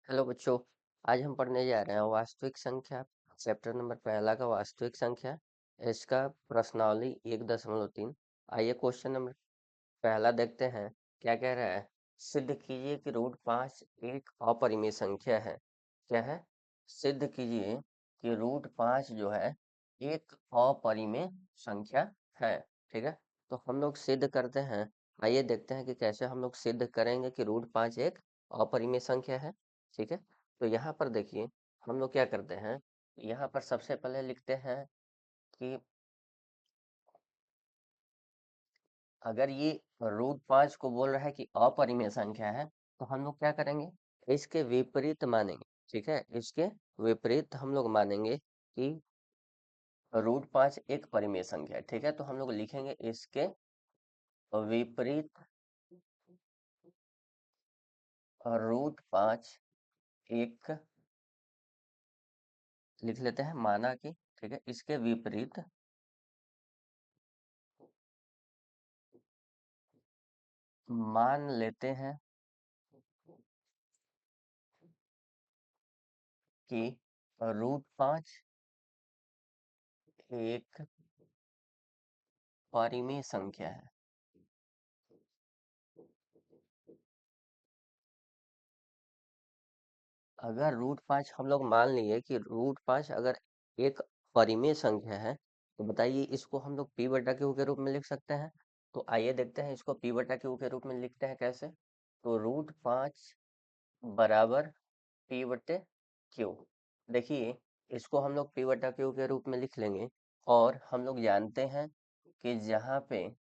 Hello बच्चों। आज हम पढ़ने जा रहे हैं वास्तविक संख्या। चैप्टर नंबर पहला का वास्तविक संख्या। इसका प्रश्नावली 1.3। आइए क्वेश्चन नंबर पहला देखते हैं। क्या कह रहा है? सिद्ध कीजिए कि रूट 5 एक अपरिमेय संख्या है। क्या है? सिद्ध कीजिए कि रूट 5 जो है एक अपरिमेय संख्या है। ठीक है, तो हम लोग सिद्ध करते हैं। आइए देखते हैं कि कैसे हम लोग सिद्ध करेंगे कि रूट 5 एक अपरिमेय संख्या है। ठीक है, तो यहाँ पर देखिए हम लोग क्या करते हैं। यहाँ पर सबसे पहले लिखते हैं कि अगर ये रूट 5 को बोल रहा है कि अपरिमेय संख्या है, तो हम लोग क्या करेंगे? इसके विपरीत मानेंगे। ठीक है, इसके विपरीत हम लोग मानेंगे कि रूट 5 एक परिमेय संख्या है। ठीक है, तो हम लोग लिखेंगे इसके विपरीत रूट 5 एक, लिख लेते हैं माना कि, ठीक है, इसके विपरीत मान लेते हैं कि रूट 5 एक परिमेय संख्या है। अगर रूट 5 हम लोग मान लिए कि रूट 5 अगर एक परिमेय संख्या है, तो बताइए इसको हम लोग पी बटा क्यू के रूप में लिख सकते हैं। तो आइए देखते हैं इसको पी बटा क्यू के रूप में लिखते हैं कैसे। तो रूट 5 बराबर पी बटे क्यू। देखिए इसको हम लोग पी बटा क्यू के रूप में लिख लेंगे। और हम लोग जानते हैं कि जहाँ पे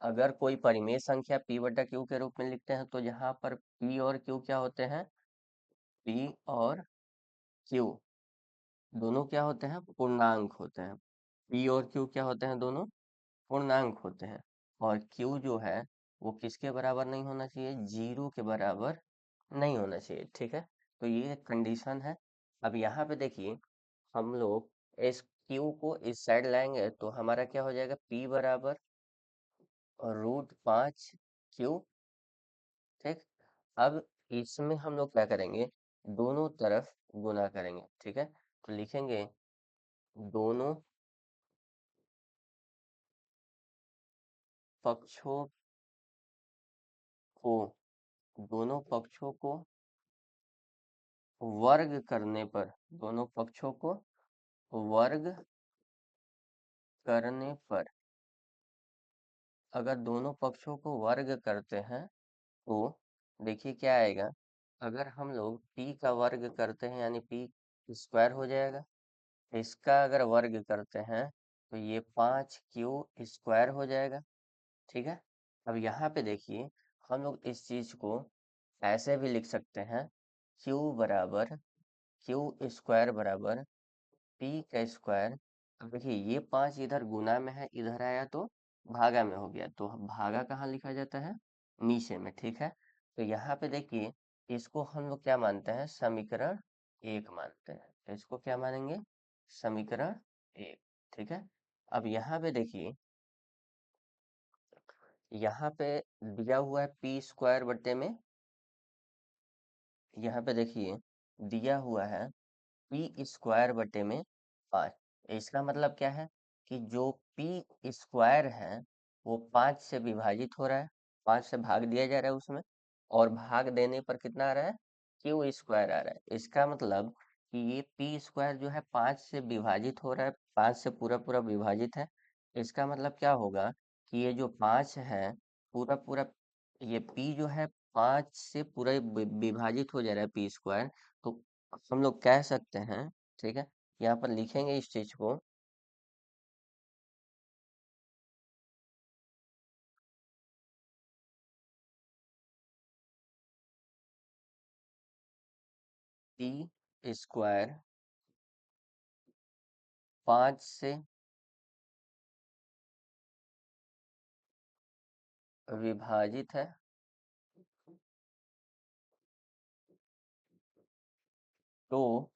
अगर कोई परिमेय संख्या पी बटा क्यू के रूप में लिखते हैं, तो यहाँ पर पी और क्यू क्या होते हैं? पी और क्यू दोनों क्या होते हैं? पूर्णांक होते हैं। पी और क्यू क्या होते हैं? दोनों पूर्णांक होते हैं। और क्यू जो है वो किसके बराबर नहीं होना चाहिए? 0 के बराबर नहीं होना चाहिए। ठीक है, तो ये कंडीशन है। अब यहाँ पे देखिए हम लोग इस क्यू को इस साइड लाएंगे तो हमारा क्या हो जाएगा? पी बराबर रूट 5 क्यू। ठीक, अब इसमें हम लोग क्या करेंगे? दोनों तरफ गुना करेंगे। ठीक है, तो लिखेंगे दोनों पक्षों को दोनों पक्षों को वर्ग करने पर, दोनों पक्षों को वर्ग करने पर, अगर दोनों पक्षों को वर्ग करते हैं तो देखिए क्या आएगा। अगर हम लोग p का वर्ग करते हैं यानी p स्क्वायर हो जाएगा। इसका अगर वर्ग करते हैं तो ये 5q स्क्वायर हो जाएगा। ठीक है, अब यहाँ पे देखिए हम लोग इस चीज को ऐसे भी लिख सकते हैं। q स्क्वायर बराबर p का स्क्वायर। अब देखिए ये 5 इधर गुना में है, इधर आया तो भागा में हो गया, तो भागा कहाँ लिखा जाता है? नीचे में। ठीक है, तो यहाँ पे देखिए इसको हम लोग क्या मानते हैं? समीकरण 1 मानते हैं। तो इसको क्या मानेंगे? समीकरण 1। ठीक है, अब यहाँ पे देखिए, यहाँ पे दिया हुआ है पी स्क्वायर बटे में, यहाँ पे देखिए दिया हुआ है पी स्क्वायर बटे में 5। इसका मतलब क्या है कि जो पी स्क्वायर है वो 5 से विभाजित हो रहा है, 5 से भाग दिया जा रहा है उसमें, और भाग देने पर कितना आ रहा है? क्यू स्क्वायर आ रहा है। इसका मतलब कि ये पी स्क्वायर जो है 5 से विभाजित हो रहा है, 5 से पूरा पूरा विभाजित है। इसका मतलब क्या होगा कि ये जो 5 है पूरा पूरा, ये पी जो है 5 से पूरा विभाजित हो जा रहा है पी स्क्वायर। तो हम लोग कह सकते हैं, ठीक है, यहाँ पर लिखेंगे इस चीज को, पी स्क्वायर 5 से विभाजित है। तो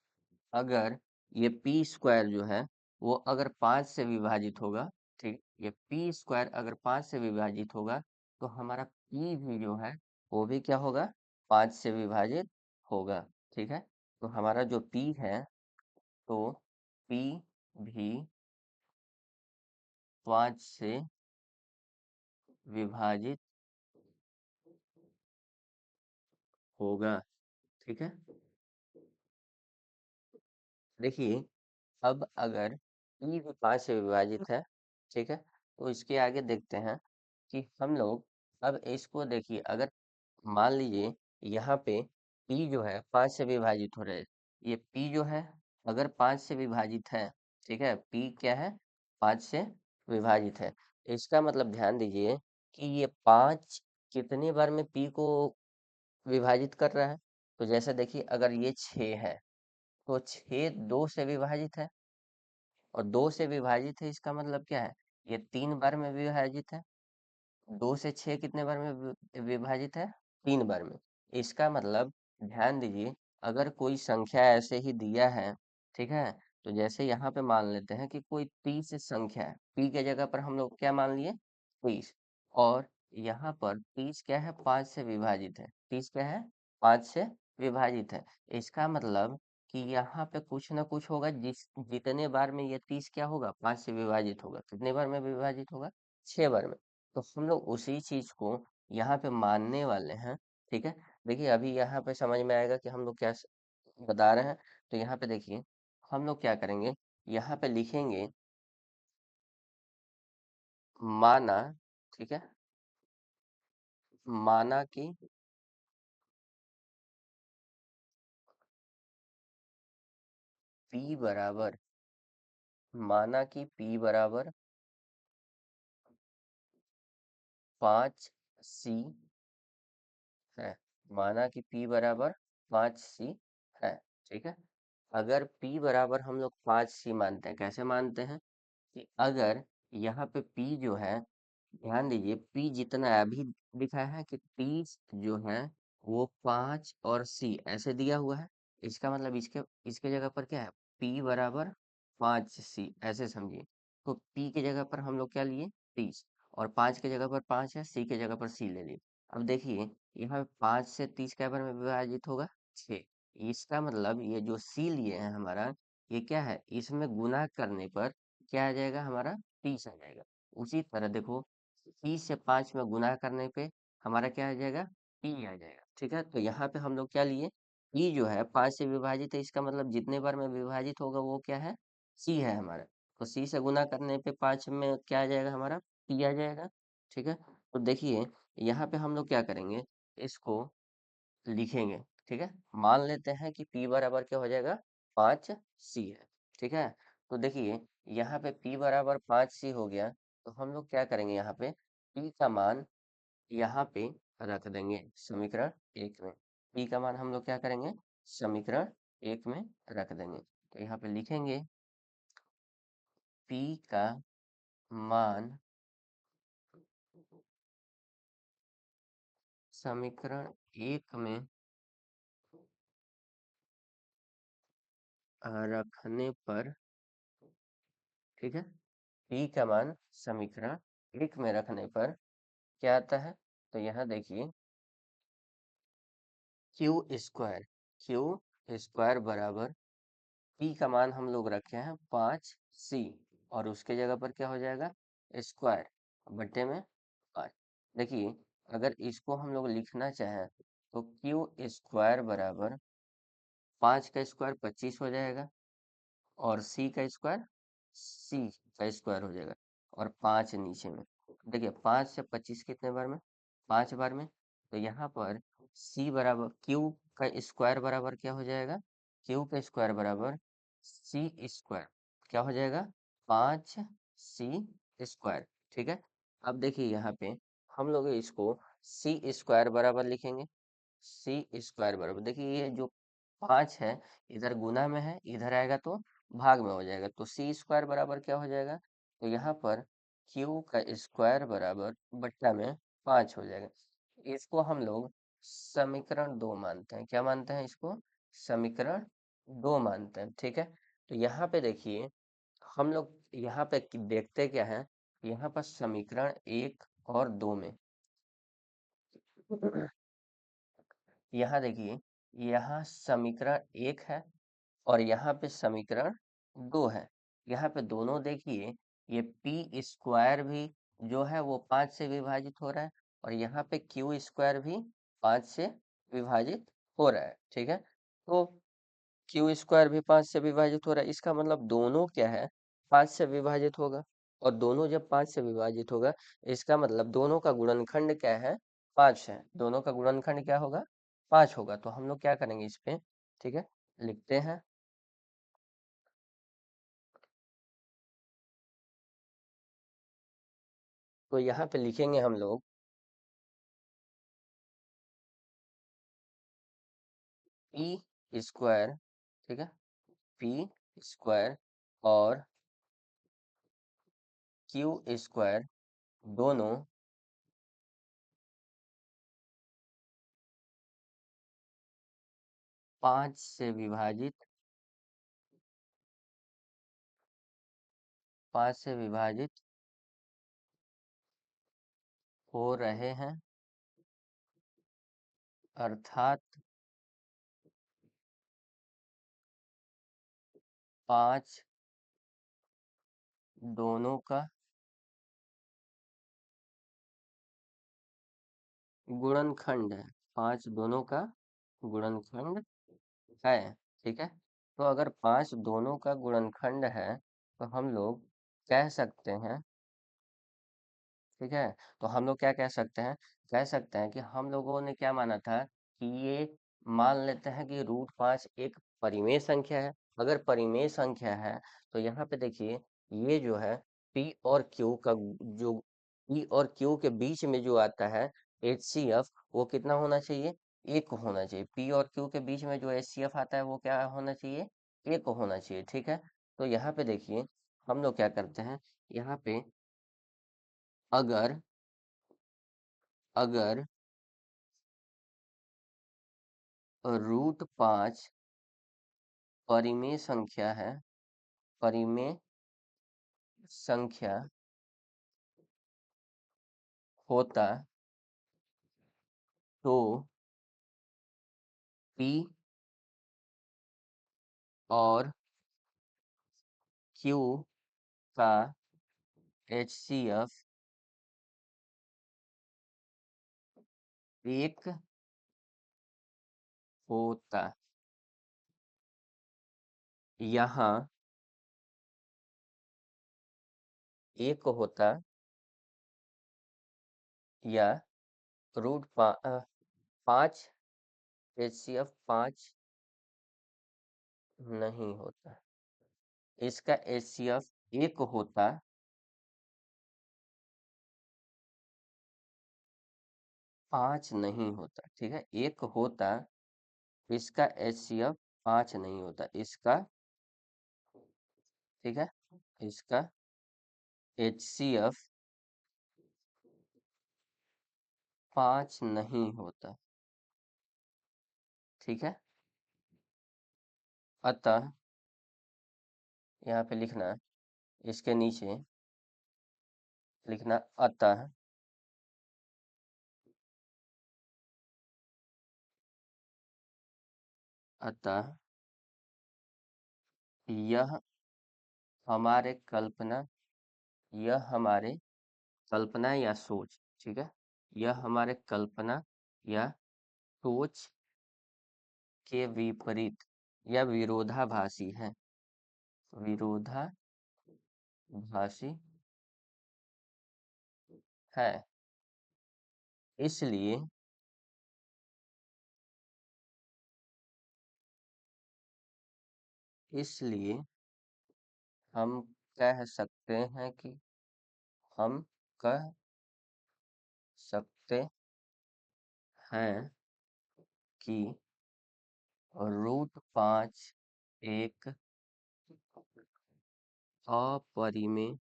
अगर ये पी स्क्वायर जो है वो अगर 5 से विभाजित होगा, ठीक, ये पी स्क्वायर अगर 5 से विभाजित होगा, तो हमारा पी भी जो है वो भी क्या होगा? 5 से विभाजित होगा। ठीक है, तो हमारा जो P है, तो P भी 5 से विभाजित होगा। ठीक है, देखिए अब अगर ई भी 5 से विभाजित है, ठीक है, तो इसके आगे देखते हैं कि हम लोग अब इसको देखिए, अगर मान लीजिए यहाँ पे p जो है 5 से विभाजित हो रहा है, ये p जो है अगर 5 से विभाजित है, ठीक है, p क्या है, 5 से विभाजित है, इसका मतलब ध्यान दीजिए कि ये 5 कितने बार में p को विभाजित कर रहा है। तो जैसे देखिए अगर ये 6 है, तो 6 2 से विभाजित है, और 2 से विभाजित है इसका मतलब क्या है, ये 3 बार में विभाजित है। 2 से 6 कितने बार में विभाजित है, 3 बार में। इसका मतलब ध्यान दीजिए, अगर कोई संख्या ऐसे ही दिया है, ठीक है, तो जैसे यहाँ पे मान लेते हैं कि कोई 30 संख्या है, p के जगह पर हम लोग क्या मान लिए, 30, और यहाँ पर 30 क्या है, 5 से विभाजित है, 30 क्या है, 5 से विभाजित है। इसका मतलब कि यहाँ पे कुछ ना कुछ होगा, जितने बार में ये 30 क्या होगा, 5 से विभाजित होगा, कितने बार में विभाजित होगा, 6 बार में। तो हम लोग उसी चीज को यहाँ पे मानने वाले हैं। ठीक है, देखिए अभी यहाँ पे समझ में आएगा कि हम लोग क्या बता रहे हैं। तो यहाँ पे देखिए हम लोग क्या करेंगे, यहाँ पे लिखेंगे माना, ठीक है, माना कि p बराबर, माना कि p बराबर 5c है, माना कि p बराबर 5c है। ठीक है, अगर p बराबर हम लोग 5c मानते हैं, कैसे मानते हैं कि अगर यहाँ पे p जो है, ध्यान दीजिए p जितना अभी दिखा है कि 30 जो है वो 5 और c ऐसे दिया हुआ है, इसका मतलब इसके इसके जगह पर क्या है, p बराबर 5c ऐसे समझिए। तो p की जगह पर हम लोग क्या लिए, 30, और 5 की जगह पर 5 है, c की जगह पर c ले लिए। अब देखिए यहाँ पे 5 से 30 क्या बार में विभाजित होगा, 6। इसका मतलब ये जो c लिए हैं हमारा, ये क्या है, इसमें गुना करने पर क्या आ जाएगा, हमारा 30 आ जाएगा। उसी तरह देखो 30 से 5 में गुना करने पे हमारा क्या आ जाएगा, p आ जाएगा। ठीक है, तो यहाँ पे हम लोग क्या लिए, p जो है 5 से विभाजित है, इसका मतलब जितने बार में विभाजित होगा वो क्या है, c है हमारा। तो c से गुना करने पे 5 में क्या आ जाएगा, हमारा p आ जाएगा। ठीक है, तो देखिए यहाँ पे हम लोग क्या करेंगे, इसको लिखेंगे। ठीक है, मान लेते हैं कि p बराबर क्या हो जाएगा, 5c है। ठीक है, तो देखिए यहाँ पे p बराबर 5c हो गया, तो हम लोग क्या करेंगे, यहाँ पे p का मान यहाँ पे रख देंगे समीकरण 1 में। p का मान हम लोग क्या करेंगे, समीकरण 1 में रख देंगे। तो यहाँ पे लिखेंगे p का मान समीकरण 1 में रखने पर, ठीक है, p का मान समीकरण 1 में रखने पर क्या आता है, तो यहाँ देखिए क्यू स्क्वायर बराबर p का मान हम लोग रखे हैं 5c, और उसके जगह पर क्या हो जाएगा, स्क्वायर बट्टे में 5। देखिए अगर इसको हम लोग लिखना चाहें तो क्यू स्क्वायर बराबर 5 का स्क्वायर 25 हो जाएगा, और सी का स्क्वायर हो जाएगा, और 5 नीचे में। देखिए 5 से 25 कितने बार में, 5 बार में। तो यहाँ पर सी बराबर क्यू का स्क्वायर बराबर क्या हो जाएगा, क्यू का स्क्वायर बराबर सी स्क्वायर, क्या हो जाएगा, 5c स्क्वायर। ठीक है, अब देखिए यहाँ पे हम लोग इसको सी स्क्वायर बराबर लिखेंगे, सी स्क्वायर बराबर, देखिए ये जो 5 है इधर गुना में है, इधर आएगा तो भाग में हो जाएगा, तो सी स्क्वायर बराबर क्या हो जाएगा, तो यहाँ पर क्यू का स्क्वायर बराबर बट्टा में 5 हो जाएगा। इसको हम लोग समीकरण 2 मानते हैं, क्या मानते हैं इसको, समीकरण 2 मानते हैं। ठीक है, तो यहाँ पे देखिए हम लोग यहाँ पे देखते क्या है, यहाँ पर समीकरण 1 और 2 में यहाँ देखिए, यहाँ समीकरण 1 है और यहाँ पे समीकरण 2 है। यहाँ पे दोनों देखिए, ये पी स्क्वायर भी जो है वो 5 से विभाजित हो रहा है और यहाँ पे क्यू स्क्वायर भी 5 से विभाजित हो रहा है। ठीक है, तो क्यू स्क्वायर भी 5 से विभाजित हो रहा है, इसका मतलब दोनों क्या है, 5 से विभाजित होगा। और दोनों जब 5 से विभाजित होगा, इसका मतलब दोनों का गुणनखंड क्या है, 5 है। दोनों का गुणनखंड क्या होगा, 5 होगा। तो हम लोग क्या करेंगे इस पे, ठीक है, लिखते हैं। तो यहाँ पे लिखेंगे हम लोग पी स्क्वायर, ठीक है, पी स्क्वायर और क्यू स्क्वायर दोनों 5 से विभाजित, 5 से विभाजित हो रहे हैं, अर्थात 5 दोनों का गुणनखंड है, 5 दोनों का गुणनखंड है। ठीक है, तो अगर 5 दोनों का गुणनखंड है तो हम लोग कह सकते हैं, ठीक है, तो हम लोग क्या कह सकते हैं कि हम लोगों ने क्या माना था कि ये मान लेते हैं कि √5 एक परिमेय संख्या है। अगर परिमेय संख्या है तो यहाँ पे देखिए, ये जो है पी और क्यू का जो पी और क्यू के बीच में जो आता है HCF, वो कितना होना चाहिए, 1 होना चाहिए। पी और क्यू के बीच में जो HCF आता है वो क्या होना चाहिए, 1 होना चाहिए। ठीक है, तो यहाँ पे देखिए, हम लोग क्या करते हैं, यहाँ पे अगर अगर √5 परिमेय संख्या है, परिमेय संख्या होता तो पी और क्यू का HCF 1 होता। यहाँ 1 होता या √5 HCF 5 नहीं होता, इसका HCF 1 होता, 5 नहीं होता। ठीक है, 1 होता, इसका HCF 5 नहीं होता, इसका, ठीक है, इसका HCF 5 नहीं होता। ठीक है, अतः यहाँ पे लिखना, इसके नीचे लिखना, अतः अतः यह हमारे कल्पना, यह हमारे कल्पना या सोच, ठीक है, यह हमारे कल्पना या सोच के विपरीत या विरोधाभासी है, विरोधाभासी है। इसलिए इसलिए हम कह सकते हैं कि हम कह सकते हैं कि √5 एक अपरिमेय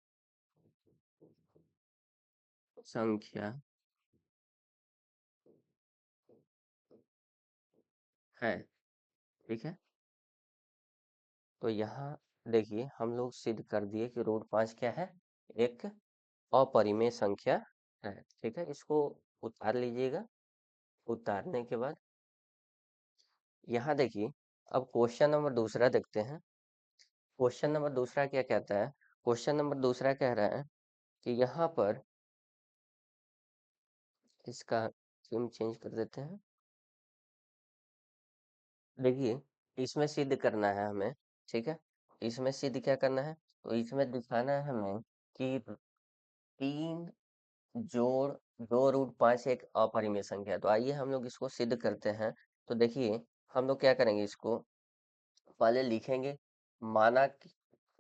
संख्या है। ठीक है, तो यहाँ देखिए, हम लोग सिद्ध कर दिए कि √5 क्या है, एक अपरिमेय संख्या है। ठीक है, इसको उतार लीजिएगा। उतारने के बाद यहाँ देखिए, अब क्वेश्चन नंबर दूसरा देखते हैं। क्वेश्चन नंबर दूसरा क्या कहता है? क्वेश्चन नंबर दूसरा कह रहा है कि यहाँ पर इसका थीम चेंज कर देते हैं। देखिए, इसमें सिद्ध करना है हमें, ठीक है। इसमें सिद्ध क्या करना है? तो इसमें दिखाना है हमें कि 3 जोड़ 2√5 एक अपरिमेय संख्या है। तो आइए हम लोग इसको सिद्ध करते हैं। तो देखिए, हम लोग क्या करेंगे, इसको पहले लिखेंगे, माना कि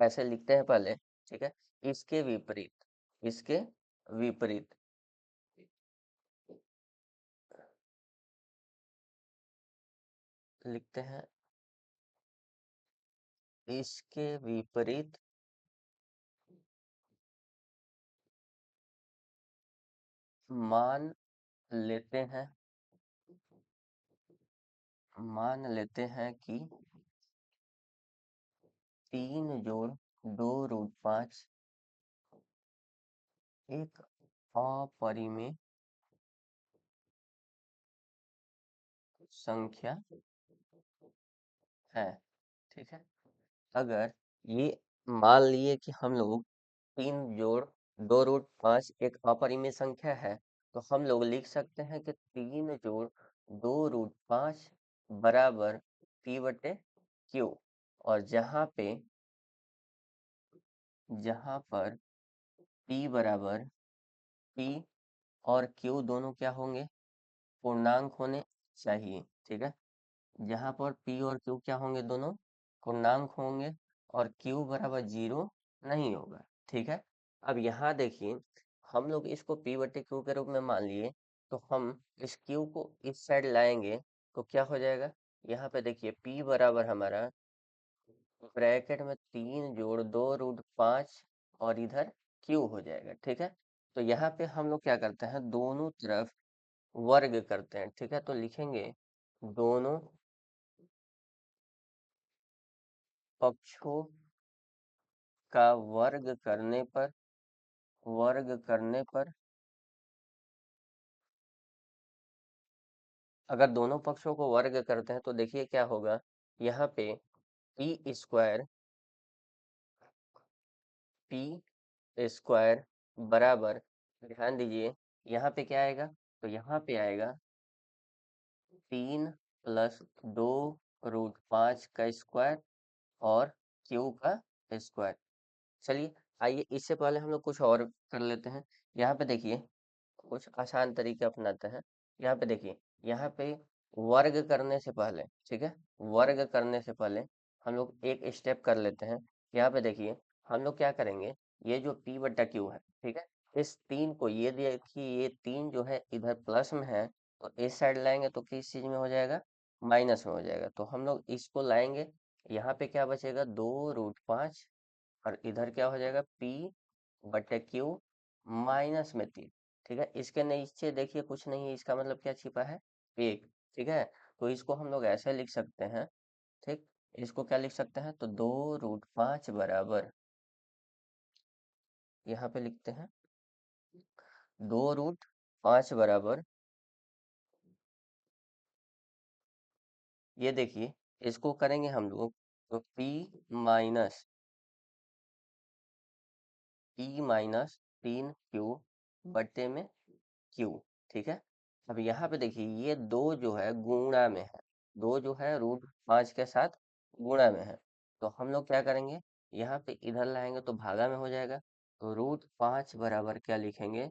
ऐसे लिखते हैं पहले, ठीक है। इसके विपरीत, इसके विपरीत लिखते हैं, इसके विपरीत मान लेते हैं, मान लेते हैं कि 3 जोड़ 2√5 एक अपरिमेय संख्या है, ठीक है। अगर ये मान लिए कि हम लोग 3 जोड़ 2√5 एक अपरिमेय संख्या है, तो हम लोग लिख सकते हैं कि 3 जोड़ 2√5 बराबर P/Q। और जहाँ पर P बराबर P और Q दोनों क्या होंगे? पूर्णांक होने चाहिए, ठीक है। जहाँ पर P और Q क्या होंगे? दोनों पूर्णांक होंगे, और Q बराबर 0 नहीं होगा, ठीक है। अब यहाँ देखिए, हम लोग इसको P/Q के रूप में मान लिए, तो हम इस Q को इस साइड लाएंगे तो क्या हो जाएगा? यहाँ पे देखिए, P बराबर हमारा ब्रैकेट में 3 जोड़ 2√5 और इधर Q हो जाएगा, ठीक है। तो यहाँ पे हम लोग क्या करते हैं, दोनों तरफ वर्ग करते हैं, ठीक है। तो लिखेंगे, दोनों पक्षों का वर्ग करने पर अगर दोनों पक्षों को वर्ग करते हैं तो देखिए क्या होगा, यहाँ पे पी स्क्वायर बराबर, ध्यान दीजिए, यहाँ पे क्या आएगा? तो यहाँ पे आएगा 3 + 2√5 का स्क्वायर और क्यू का स्क्वायर। चलिए, आइए इससे पहले हम लोग कुछ और कर लेते हैं। यहाँ पे देखिए, कुछ आसान तरीके अपनाते हैं। यहाँ पे देखिए, यहाँ पे वर्ग करने से पहले, ठीक है, वर्ग करने से पहले हम लोग एक स्टेप कर लेते हैं। यहाँ पे देखिए, हम लोग क्या करेंगे, ये जो P/Q है, ठीक है, इस 3 को, ये देखिए, ये 3 जो है इधर प्लस में है, तो इस साइड लाएंगे तो किस चीज में हो जाएगा? माइनस में हो जाएगा। तो हम लोग इसको लाएंगे, यहाँ पे क्या बचेगा? 2√5, और इधर क्या हो जाएगा? P/Q -3, ठीक है। इसके नीचे देखिए कुछ नहीं है, इसका मतलब क्या छिपा है? 1, ठीक है। तो इसको हम लोग ऐसे लिख सकते हैं, ठीक। इसको क्या लिख सकते हैं? तो 2√5 बराबर, यहाँ पे लिखते हैं, 2√5 बराबर, ये देखिए, इसको करेंगे हम लोग, तो P-3Q/Q, ठीक है। अब यहाँ पे देखिए, ये दो जो है गुणा में है, दो जो है √5 के साथ गुणा में है। तो हम लोग क्या करेंगे, यहाँ पे इधर लाएंगे तो भागा में हो जाएगा। तो √5 बराबर क्या लिखेंगे?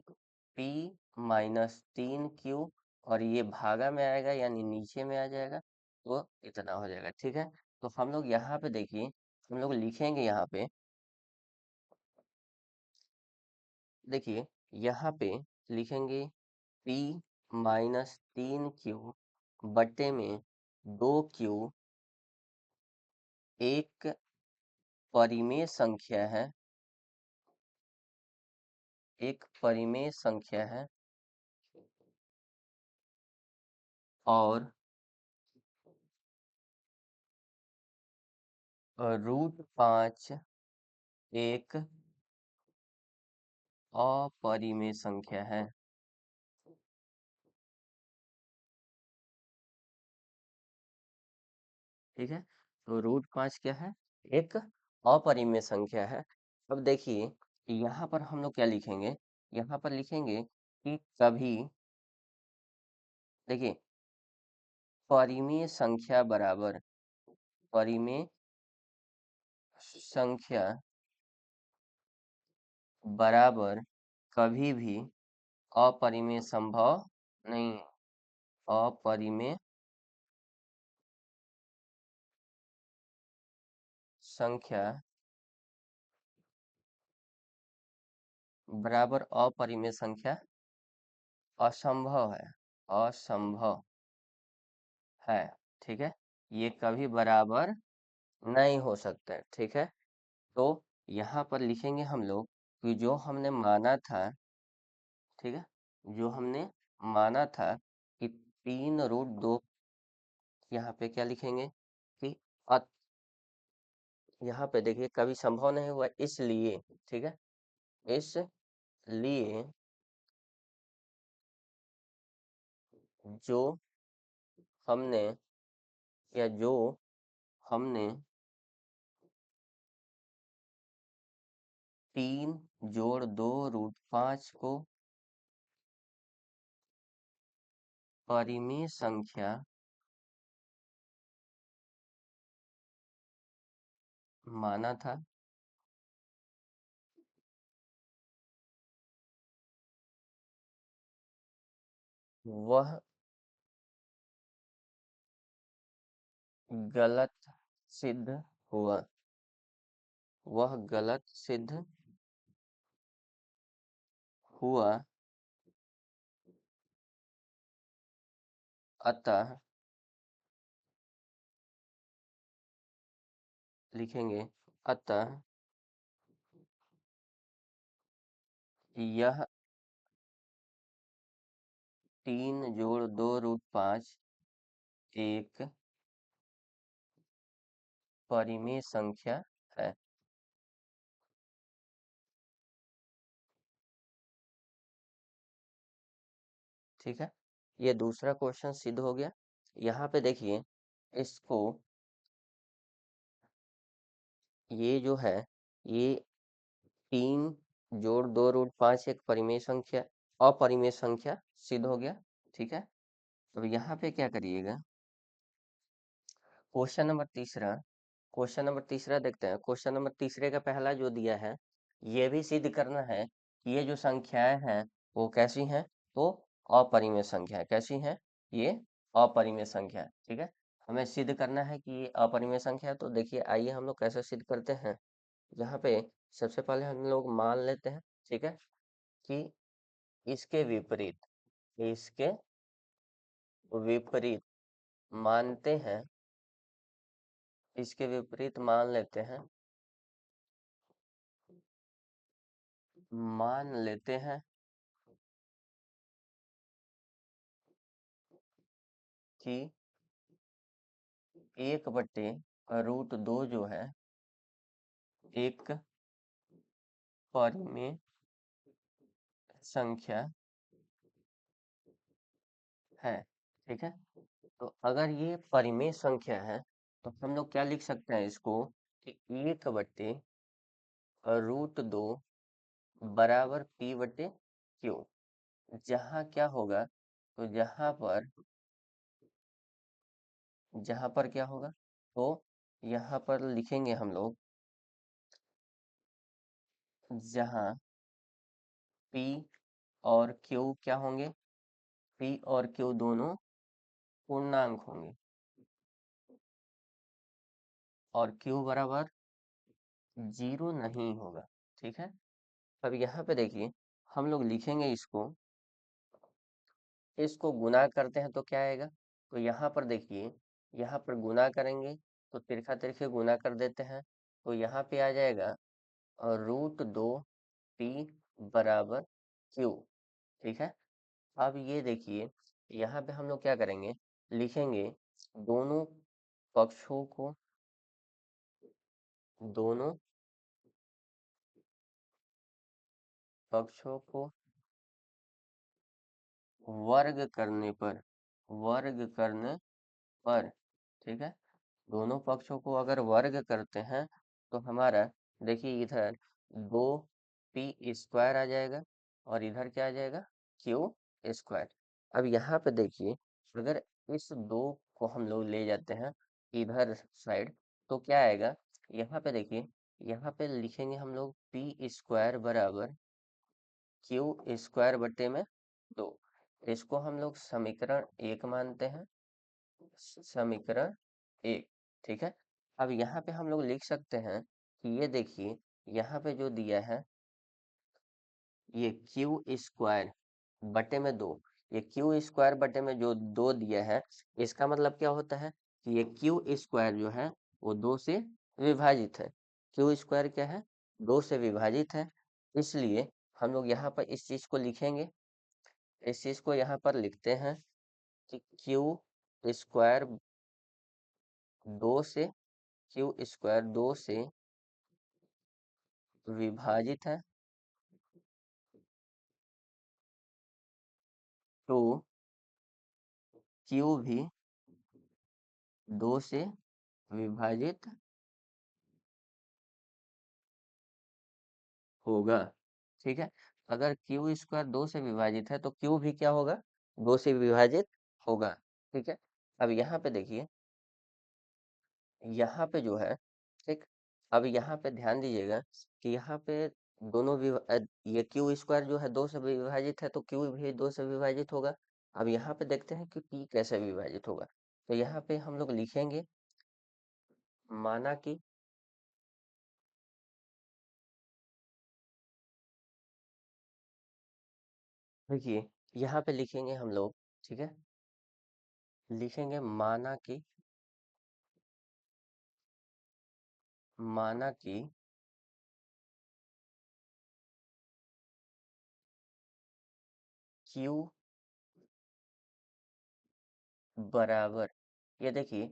P-3Q, और ये भागा में आएगा यानी नीचे में आ जाएगा, तो इतना हो जाएगा, ठीक है। तो हम लोग यहाँ पे देखिए, हम लोग लिखेंगे यहाँ पे, देखिए यहाँ पे लिखेंगे P-3Q बट्टे में 2Q एक परिमेय संख्या है, एक परिमेय संख्या है, और √5 एक अपरिमेय संख्या है। ठीक है। तो √5 क्या है? एक अपरिमेय संख्या है। अब देखिए यहाँ पर हम लोग क्या लिखेंगे, यहाँ पर लिखेंगे कि कभी, देखिए परिमेय संख्या बराबर, परिमेय संख्या बराबर कभी भी अपरिमेय संभव नहीं है। अपरिमेय संख्या बराबर अपरिमेय संख्या असंभव है, असंभव है। ठीक है, ये कभी बराबर नहीं हो सकता है। ठीक है, तो यहाँ पर लिखेंगे हम लोग कि जो हमने माना था, ठीक है, जो हमने माना था कि 3√2, यहाँ पे क्या लिखेंगे कि यहाँ पे देखिए कभी संभव नहीं हुआ, इसलिए, ठीक है, इसलिए जो हमने, या जो हमने 3 + 2√5 को परिमेय संख्या माना था, वह गलत सिद्ध हुआ, वह गलत सिद्ध हुआ। अतः लिखेंगे, अतः यह 3 + 2√5 एक परिमेय संख्या है। ठीक है, ये दूसरा क्वेश्चन सिद्ध हो गया। यहाँ पे देखिए इसको, ये जो है, ये 3 + 2√5 एक परिमेय संख्या, अपरिमेय संख्या सिद्ध हो गया। ठीक है, तो यहाँ पे क्या करिएगा, क्वेश्चन नंबर तीसरा, क्वेश्चन नंबर तीसरा देखते हैं। क्वेश्चन नंबर तीसरे का पहला जो दिया है, ये भी सिद्ध करना है कि ये जो संख्याएं हैं वो कैसी हैं, तो अपरिमेय संख्या है। कैसी हैं? ये अपरिमेय संख्या है। ठीक है, हमें सिद्ध करना है कि ये अपरिमेय संख्या है। तो देखिए आइए हम लोग कैसे सिद्ध करते हैं। यहाँ पे सबसे पहले हम लोग मान लेते हैं, ठीक है, कि इसके विपरीत, इसके विपरीत मानते हैं, इसके विपरीत मान लेते हैं, मान लेते हैं कि 1/√2 जो है एक परिमेय संख्या है। ठीक है, तो अगर ये परिमेय संख्या है तो हम लोग क्या लिख सकते हैं इसको, कि 1/√2 बराबर P/Q। जहाँ क्या होगा, तो जहाँ पर क्या होगा, तो यहाँ पर लिखेंगे हम लोग, जहाँ P और Q क्या होंगे, P और Q दोनों पूर्णांक होंगे, और Q बराबर 0 नहीं होगा। ठीक है, अब यहाँ पे देखिए हम लोग लिखेंगे इसको, इसको गुना करते हैं तो क्या आएगा, तो यहाँ पर देखिए, यहाँ पर गुना करेंगे तो तिरछा तिरछे गुना कर देते हैं, तो यहाँ पे आ जाएगा √2 P बराबर Q। ठीक है, अब ये देखिए यहाँ पे हम लोग क्या करेंगे, लिखेंगे दोनों पक्षों को, दोनों पक्षों को वर्ग करने पर, वर्ग करने पर, ठीक है, दोनों पक्षों को अगर वर्ग करते हैं तो हमारा, देखिए इधर 2p² आ जाएगा और इधर क्या आ जाएगा, q²। अब यहाँ पे देखिए, अगर इस दो को हम लोग ले जाते हैं इधर साइड तो क्या आएगा, यहाँ पे देखिए, यहाँ पे लिखेंगे हम लोग p² बराबर q² बटे में 2। इसको हम लोग समीकरण 1 मानते हैं, समीकरण 1। ठीक है। अब यहाँ पे हम लोग लिख सकते हैं कि ये देखिए, यहाँ पे जो दिया है ये q² बटे में 2, ये q² बटे में जो 2 दिया है, इसका मतलब क्या होता है कि ये q² जो है वो 2 से विभाजित है। q² क्या है, 2 से विभाजित है। इसलिए हम लोग यहाँ पर इस चीज को लिखेंगे, इस चीज को यहाँ पर लिखते हैं कि q² 2 से, q² 2 से विभाजित है, तो q भी 2 से विभाजित होगा। ठीक है। अगर q² 2 से विभाजित है तो q भी क्या होगा, 2 से विभाजित होगा। ठीक है। अब यहाँ पे देखिए, यहाँ पे जो है, ठीक, अब यहाँ पे ध्यान दीजिएगा कि यहाँ पे दोनों ये q² जो है 2 से विभाजित है तो q भी 2 से विभाजित होगा। अब यहाँ पे देखते हैं कि p कैसे विभाजित होगा। तो यहाँ पे हम लोग लिखेंगे, माना कि, देखिए यहाँ पे लिखेंगे हम लोग, ठीक है, लिखेंगे माना कि q बराबर, ये देखिए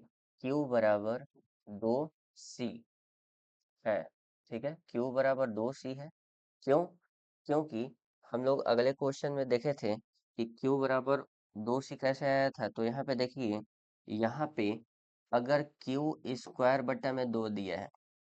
q बराबर 2c है। ठीक है, q बराबर 2c है। क्यों? क्योंकि हम लोग अगले क्वेश्चन में देखे थे कि q बराबर 2c कैसे आया था। तो यहाँ पे देखिए, यहाँ पे अगर q² बटा में 2 दिया है,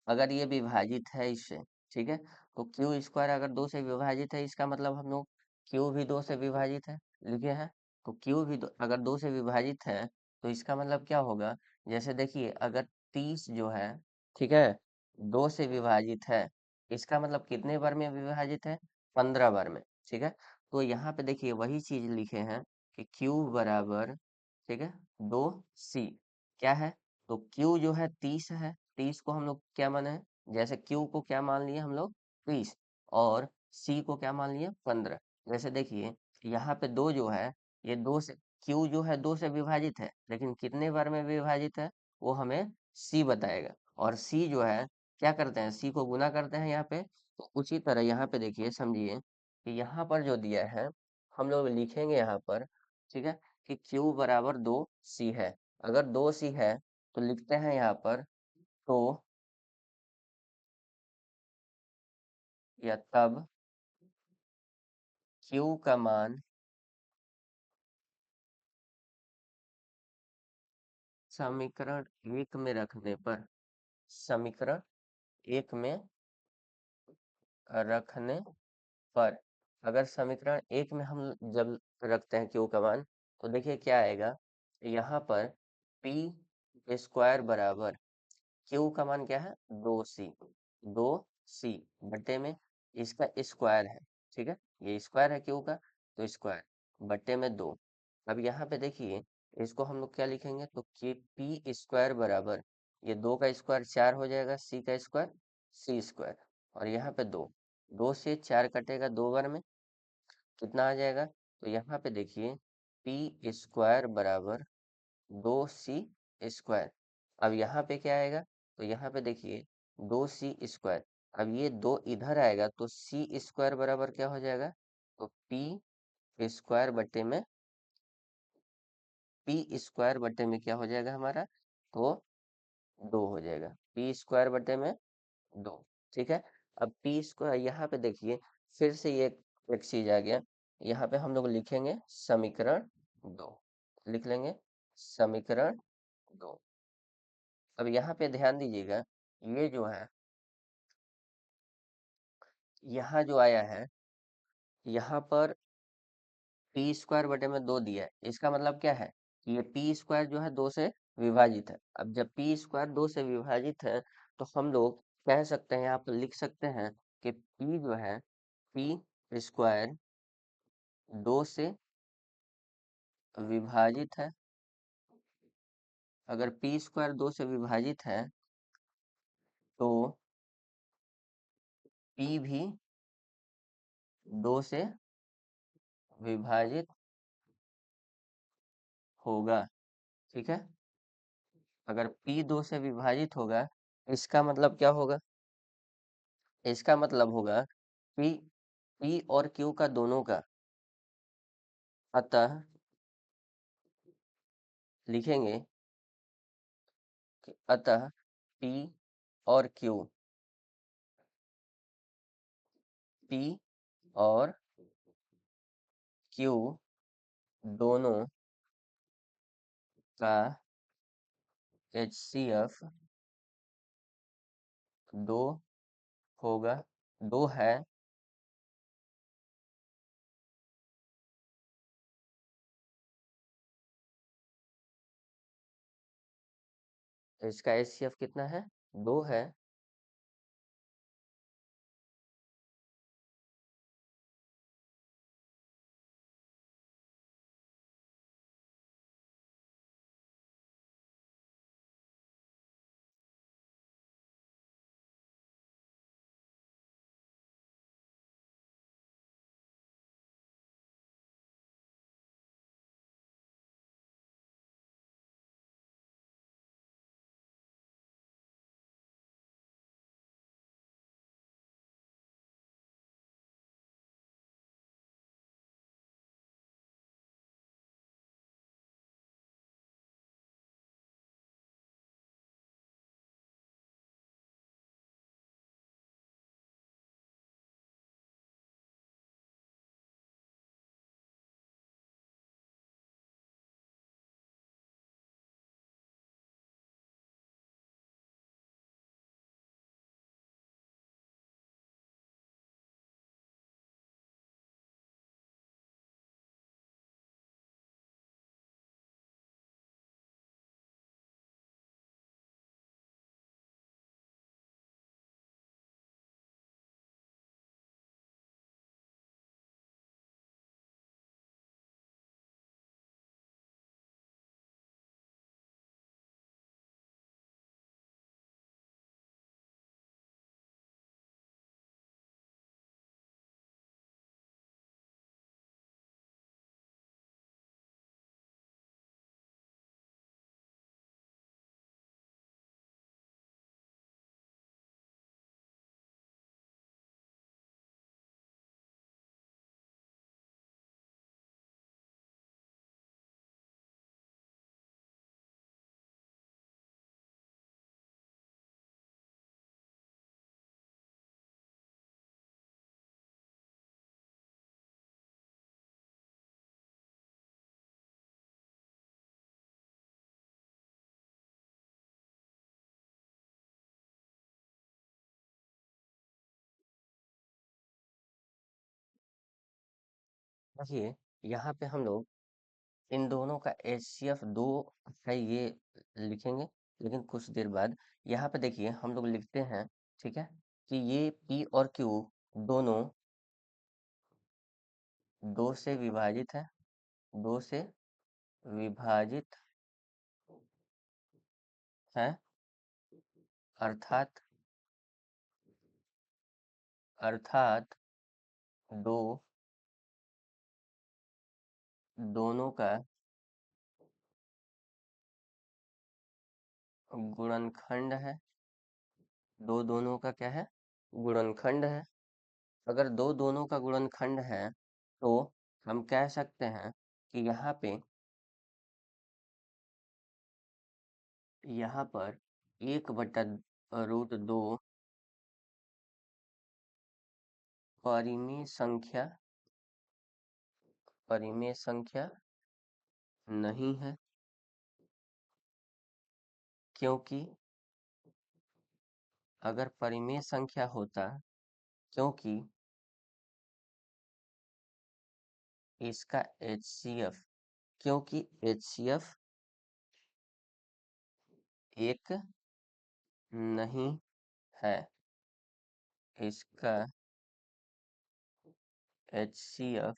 अगर ये विभाजित है इससे, ठीक है, तो q² अगर 2 से विभाजित है, इसका मतलब हम लोग q भी 2 से विभाजित है, लिखे हैं। तो q भी अगर 2 से विभाजित है तो इसका मतलब क्या होगा, जैसे देखिए अगर 30 जो है, ठीक है, 2 से विभाजित है, इसका मतलब कितने बार में विभाजित है, 15 बार में। ठीक है। तो यहाँ पे देखिए वही चीज लिखे हैं कि q बराबर, ठीक है, 2c क्या है, तो q जो है 30 है, 30 को हम लोग क्या माने हैं, जैसे q को क्या मान लिए हम लोग 30, और c को क्या मान लिए 15। जैसे देखिए यहाँ पे 2 जो है, ये 2 से, q जो है 2 से विभाजित है, लेकिन कितने बार में विभाजित है वो हमें c बताएगा। और c जो है, क्या करते हैं, c को गुना करते हैं यहाँ पे। तो उसी तरह यहाँ पे देखिए, समझिए कि यहाँ पर जो दिया है, हम लोग लिखेंगे यहाँ पर, ठीक है, कि q बराबर 2c है। अगर 2c है तो लिखते हैं यहाँ पर, तो या तब q का मान समीकरण 1 में रखने पर, समीकरण 1 में रखने पर, अगर समीकरण 1 में हम जब रखते हैं q का मान, तो देखिए क्या आएगा, यहाँ पर p² बराबर, q का मान क्या है, 2c, 2c बटे में इसका स्क्वायर है। ठीक है, ये स्क्वायर है q का, तो स्क्वायर बटे में 2। अब यहाँ पे देखिए, इसको हम लोग क्या लिखेंगे, तो p² बराबर, ये 2 का स्क्वायर 4 हो जाएगा, c का स्क्वायर c², और यहाँ पे 2, 2 से 4 कटेगा 2 बार में, कितना आ जाएगा, तो यहाँ पे देखिए p² बराबर 2c²। अब यहाँ पे क्या आएगा, तो यहाँ पे देखिए 2c²। अब ये 2 इधर आएगा तो c² बराबर क्या हो जाएगा, तो p² बटे में क्या हो जाएगा हमारा, तो 2 हो जाएगा, p² बटे में 2। ठीक है। अब p² यहाँ पे देखिए, फिर से ये एक चीज आ गया, यहाँ पे हम लोग लिखेंगे समीकरण 2, लिख लेंगे समीकरण 2। अब यहाँ पे ध्यान दीजिएगा, ये जो है, यहाँ जो आया है, यहाँ पर पी स्क्वायर बटे में 2 दिया है, इसका मतलब क्या है कि ये पी स्क्वायर जो है 2 से विभाजित है। अब जब पी स्क्वायर 2 से विभाजित है, तो हम लोग कह सकते हैं, यहाँ पर लिख सकते हैं कि पी जो है, पी स्क्वायर 2 से विभाजित है। अगर पी स्क्वायर 2 से विभाजित है, तो पी भी 2 से विभाजित होगा। ठीक है, अगर P 2 से विभाजित होगा, इसका मतलब क्या होगा? इसका मतलब होगा कि P और Q का दोनों का, अतः लिखेंगे कि अतः P और Q, P और Q दोनों का HCF 2 होगा, 2 है। इसका HCF कितना है? 2 है। देखिए, यहाँ पे हम लोग इन दोनों का HCF 2 है, ये लिखेंगे। लेकिन कुछ देर बाद यहाँ पे देखिए हम लोग लिखते हैं, ठीक है, कि ये P और Q दोनों 2 से विभाजित है, 2 से विभाजित है, अर्थात अर्थात दो दोनों का गुणनखंड है। दो दोनों का क्या है? गुणनखंड है। अगर दो दोनों का गुणनखंड है, तो हम कह सकते हैं कि यहाँ पर 1/√2 परिमेय संख्या नहीं है, क्योंकि अगर परिमेय संख्या होता, क्योंकि इसका HCF, क्योंकि HCF एक नहीं है, इसका HCF,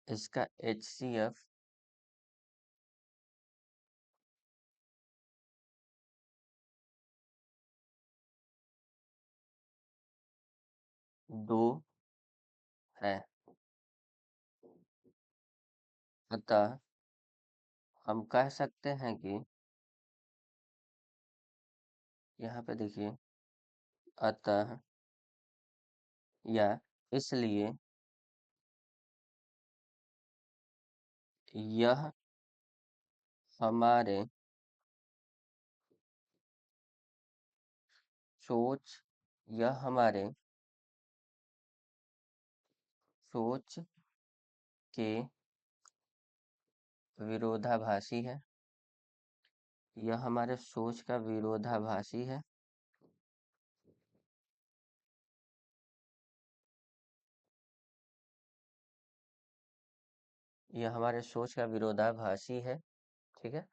इसका HCF 2 है। अतः हम कह सकते हैं कि, यहाँ पे देखिए, अतः या इसलिए यह हमारे सोच यह हमारे सोच के विरोधाभासी है, यह हमारे सोच का विरोधाभासी है। यह हमारे सोच का विरोधाभासी है। ठीक है।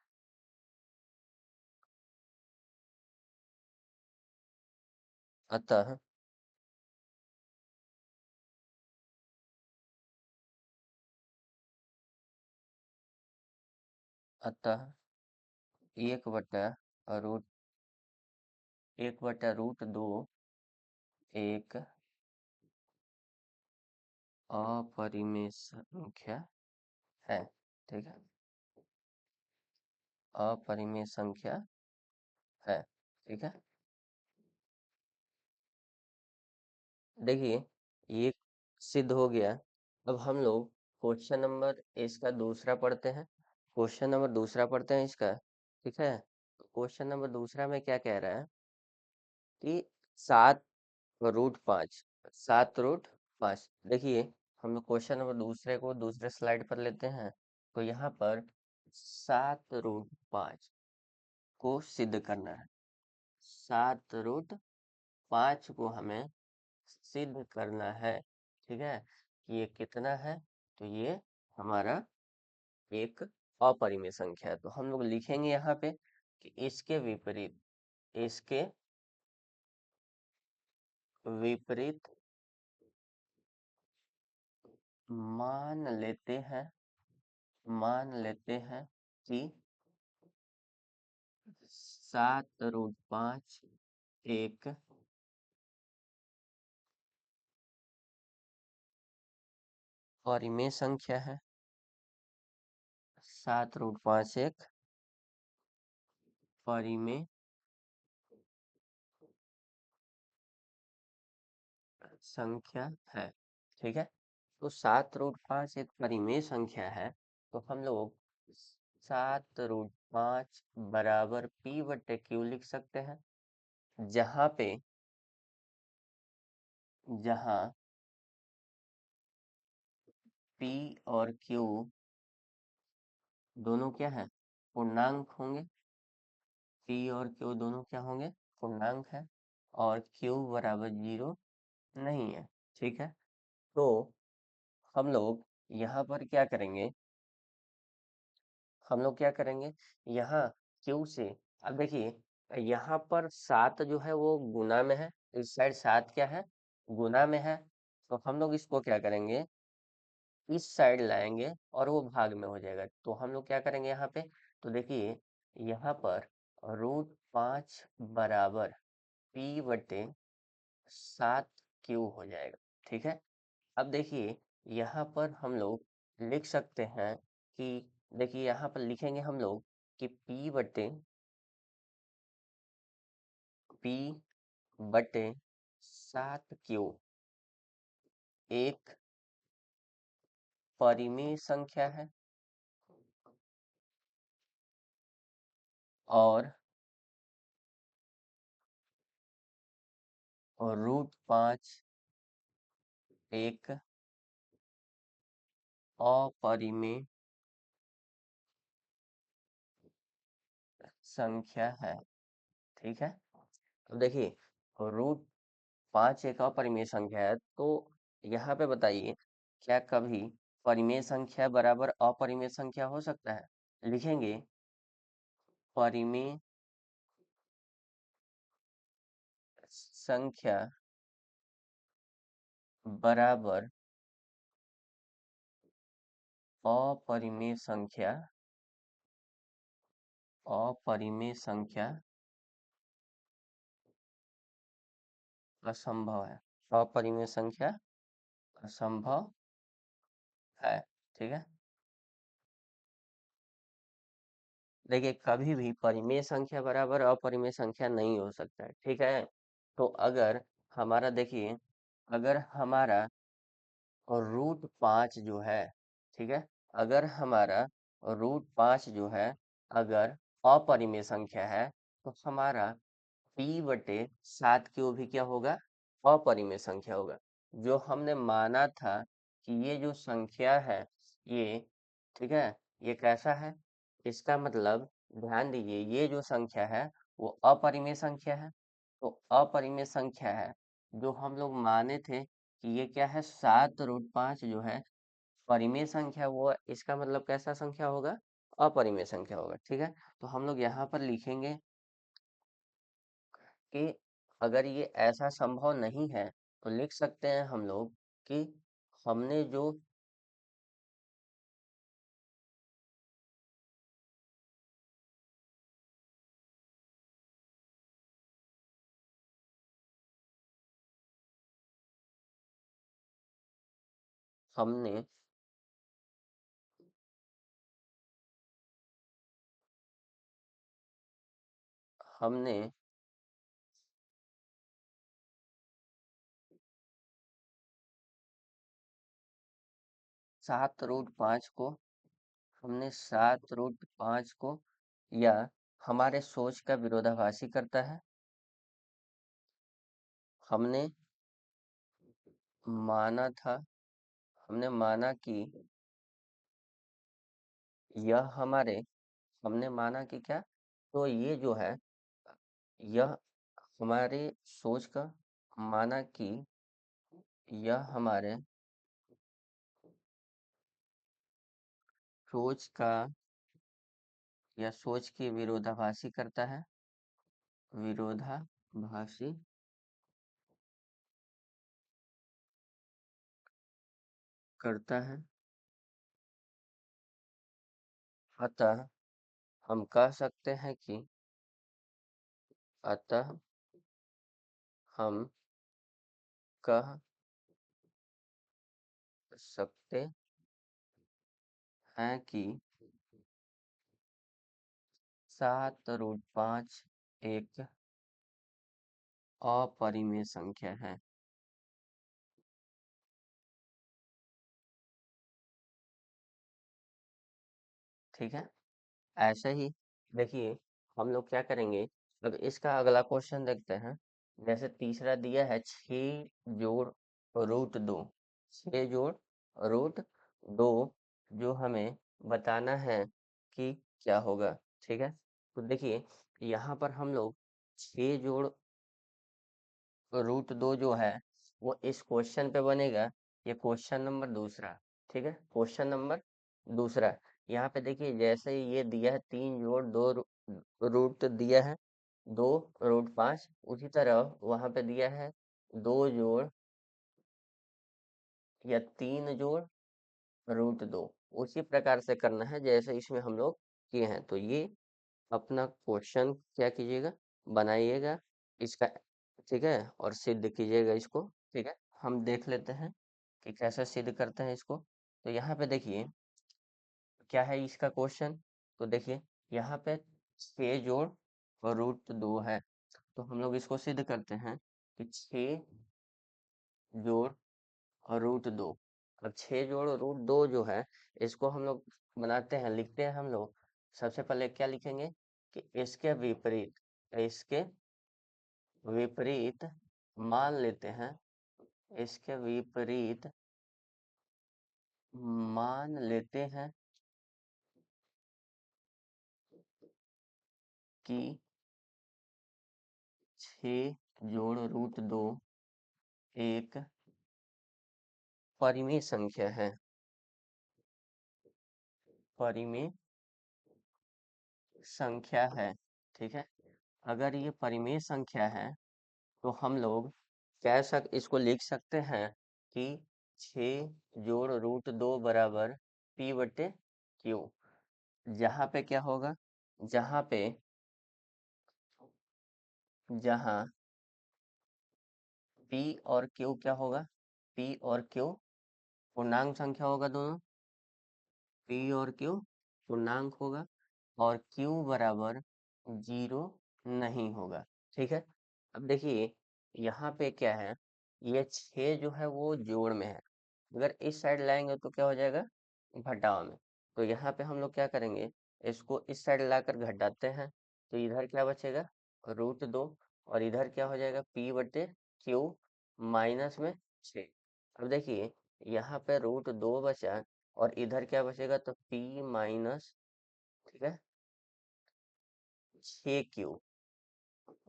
अतः अतः एक बटा रूट 1/√2 एक अपरिमेय संख्या है। ठीक है, अपरिमेय संख्या है। ठीक है, देखिए ये सिद्ध हो गया। अब हम लोग क्वेश्चन नंबर इसका दूसरा पढ़ते हैं। क्वेश्चन नंबर दूसरा पढ़ते हैं इसका। ठीक है, क्वेश्चन नंबर दूसरा में क्या कह रहा है कि 7√5, 7√5। देखिए हम लोग क्वेश्चन नंबर दूसरे को दूसरे स्लाइड पर लेते हैं। तो यहाँ पर 7√5 को सिद्ध करना है। 7√5 को हमें सिद्ध करना है। ठीक है, कि ये कितना है, तो ये हमारा एक अपरिमेय संख्या है। तो हम लोग लिखेंगे यहाँ पे कि इसके विपरीत मान लेते हैं कि 7√5 एक परिमेय संख्या है। 7√5 एक परिमेय संख्या है। ठीक है, तो 7√5 एक परिमेय संख्या है। तो हम लोग 7√5 बराबर P/Q लिख सकते हैं, जहाँ P और Q दोनों क्या है, पूर्णांक होंगे। P और Q दोनों क्या होंगे, पूर्णांक है। और Q बराबर 0 नहीं है। ठीक है, तो हम लोग यहाँ पर क्या करेंगे, यहाँ Q से, अब देखिए यहाँ पर 7 जो है वो गुना में है, इस साइड 7 क्या है, गुना में है। तो हम लोग इसको क्या करेंगे, इस साइड लाएंगे और वो भाग में हो जाएगा। तो हम लोग क्या करेंगे यहाँ पे, तो देखिए यहाँ पर √5 बराबर P/7Q हो जाएगा। ठीक है, अब देखिए यहाँ पर हम लोग लिख सकते हैं कि, देखिए यहाँ पर लिखेंगे हम लोग कि P/7Q एक परिमेय संख्या है और √5 एक अपरिमेय संख्या है। ठीक है। अब देखिए, रूट 5 एक अपरिमेय संख्या है, तो यहाँ पे बताइए, क्या कभी परिमेय संख्या बराबर अपरिमेय संख्या हो सकता है? लिखेंगे परिमेय संख्या बराबर अपरिमेय संख्या, अपरिमेय संख्या असंभव है, अपरिमेय संख्या असंभव है। ठीक है। देखिए, कभी भी परिमेय संख्या बराबर अपरिमेय संख्या नहीं हो सकता है। ठीक है। तो अगर हमारा देखिए, अगर हमारा रूट 5 जो है, ठीक है, अगर हमारा रूट 5 जो है, अगर अपरिमेय संख्या है, तो हमारा p/7 क्यों भी क्या होगा? अपरिमेय संख्या होगा। जो हमने माना था कि ये जो संख्या है, ये, ठीक है, ये कैसा है? इसका मतलब ध्यान दीजिए, ये जो संख्या है वो अपरिमेय संख्या है। तो अपरिमेय संख्या है, जो हम लोग माने थे कि ये क्या है, 7√5 जो है परिमेय संख्या, वो इसका मतलब कैसा संख्या होगा? अपरिमेय संख्या होगा। ठीक है। तो हम लोग यहाँ पर लिखेंगे कि अगर ये ऐसा संभव नहीं है, तो लिख सकते हैं हम लोग कि हमने जो हमने हमने 7√5 को हमने 7√5 को या हमारे सोच का विरोधाभासी करता है। हमने माना था, हमने माना कि यह हमारे, हमने माना कि क्या, तो ये जो है, यह हमारे सोच का, माना कि यह हमारे सोच का या सोच के विरोधाभासी करता है, विरोधाभासी करता है। अतः हम कह सकते हैं कि, अतः हम कह सकते हैं कि 7√5 एक अपरिमेय संख्या है। ठीक है। ऐसे ही देखिए, हम लोग क्या करेंगे, अब इसका अगला क्वेश्चन देखते हैं। जैसे तीसरा दिया है 6 जोड़ रूट 2, 6 जोड़ रूट 2, जो हमें बताना है कि क्या होगा। ठीक है। तो देखिए, यहाँ पर हम लोग 6 जोड़ रूट 2 जो है, वो इस क्वेश्चन पे बनेगा। ये क्वेश्चन नंबर दूसरा। ठीक है, क्वेश्चन नंबर दूसरा। यहाँ पे देखिए, जैसे ही ये दिया है 3 जोड़ 2 रूट दिया है 2√5, उसी तरह वहां पे दिया है 2 जोड़ या 3 जोड़ रूट 2। उसी प्रकार से करना है जैसे इसमें हम लोग किए हैं। तो ये अपना क्वेश्चन क्या कीजिएगा, बनाइएगा इसका। ठीक है, और सिद्ध कीजिएगा इसको। ठीक है। हम देख लेते हैं कि कैसे सिद्ध करते हैं इसको। तो यहाँ पे देखिए, क्या है इसका क्वेश्चन। तो देखिए, यहाँ पे 6 जोड़ रूट 2 है। तो हम लोग इसको सिद्ध करते हैं कि 6 जोड़ रूट 2। अब 6 जोड़ रूट 2 जो है, इसको हम लोग बनाते हैं, लिखते हैं हम लोग। सबसे पहले क्या लिखेंगे कि इसके विपरीत, इसके विपरीत मान लेते हैं, इसके विपरीत मान लेते हैं कि 6 जोड़ रूट 2 एक परिमेय संख्या है। परिमेय संख्या है, ठीक है। अगर ये परिमेय संख्या है तो हम लोग इसको लिख सकते हैं कि 6 जोड़ रूट 2 बराबर P/Q। जहाँ पे क्या होगा, जहाँ P और Q क्या होगा, P और Q पूर्णांक संख्या होगा दोनों, P और Q पूर्णांक होगा और Q बराबर 0 नहीं होगा, ठीक है। अब देखिए यहाँ पे क्या है, ये 6 जो है वो जोड़ में है, अगर इस साइड लाएंगे तो क्या हो जाएगा, घटाव में। तो यहाँ पे हम लोग क्या करेंगे, इसको इस साइड लाकर घटाते हैं, तो इधर क्या बचेगा, रूट 2, और इधर क्या हो जाएगा, P/Q माइनस में 6। अब देखिए यहाँ पे रूट 2 बचा और इधर क्या बचेगा, तो P माइनस, ठीक है, 6Q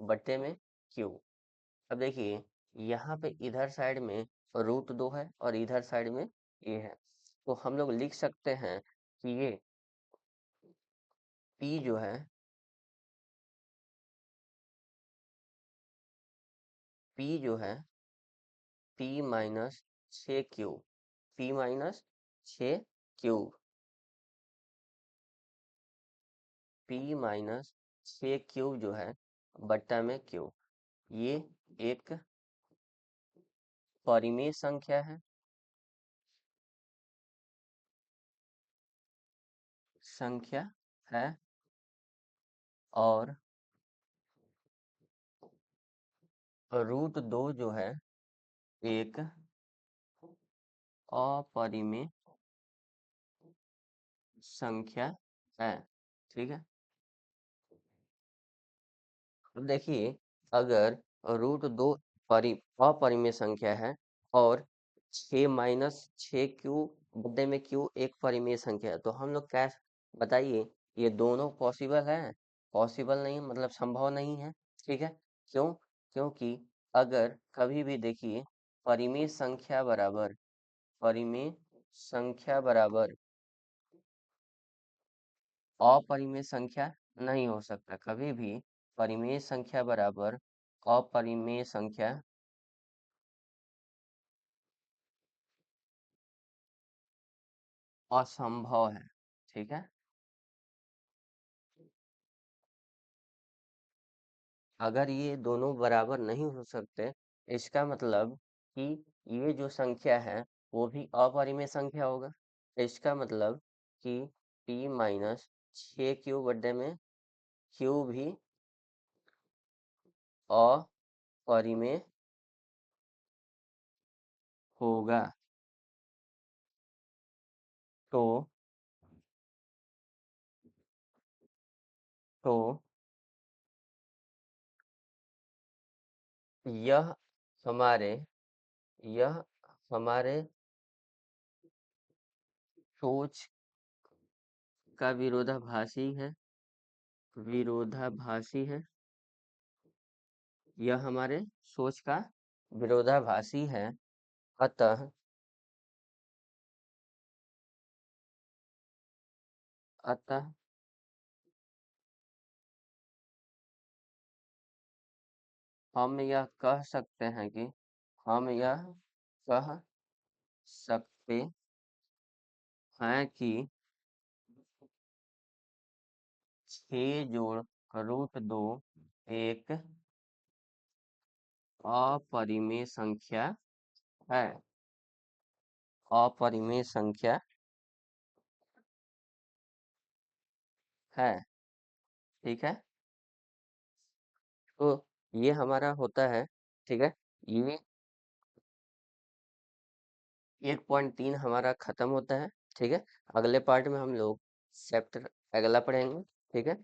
बटे में Q। अब देखिए यहाँ पे इधर साइड में रूट 2 है और इधर साइड में ये है, तो हम लोग लिख सकते हैं कि ये P जो है, P जो है P minus 6Q, P minus 6Q, P minus 6Q जो है बट्टा में Q, ये एक परिमेय संख्या है, और रूट 2 जो है एक अपरिमेय संख्या है, ठीक है। अब देखिए अगर रूट 2 अपरिमेय संख्या है और 6 - 6Q बटे में Q एक परिमेय संख्या है, तो हम लोग क्या बताइए, ये दोनों पॉसिबल है, पॉसिबल नहीं मतलब संभव नहीं है, ठीक है। क्यों, क्योंकि अगर कभी भी देखिए परिमेय संख्या बराबर अपरिमेय संख्या नहीं हो सकता, कभी भी परिमेय संख्या बराबर अपरिमेय संख्या असंभव है, ठीक है। अगर ये दोनों बराबर नहीं हो सकते, इसका मतलब कि ये जो संख्या है वो भी अपरिमेय संख्या होगा। इसका मतलब कि P माइनस 6Q बटे में Q भी अपरिमेय होगा। तो तो यह हमारे यह हमारे सोच का विरोधाभासी है। यह हमारे सोच का विरोधाभासी है। अतः अतः हम यह कह सकते हैं कि हम यह कह सकते हैं कि 6 जोड़ रूट 2 एक अपरिमेय संख्या है। अपरिमेय संख्या है, ठीक है। तो ये हमारा होता है, ठीक है। ये 1.3 हमारा खत्म होता है, ठीक है। अगले पार्ट में हम लोग चैप्टर अगला पढ़ेंगे, ठीक है।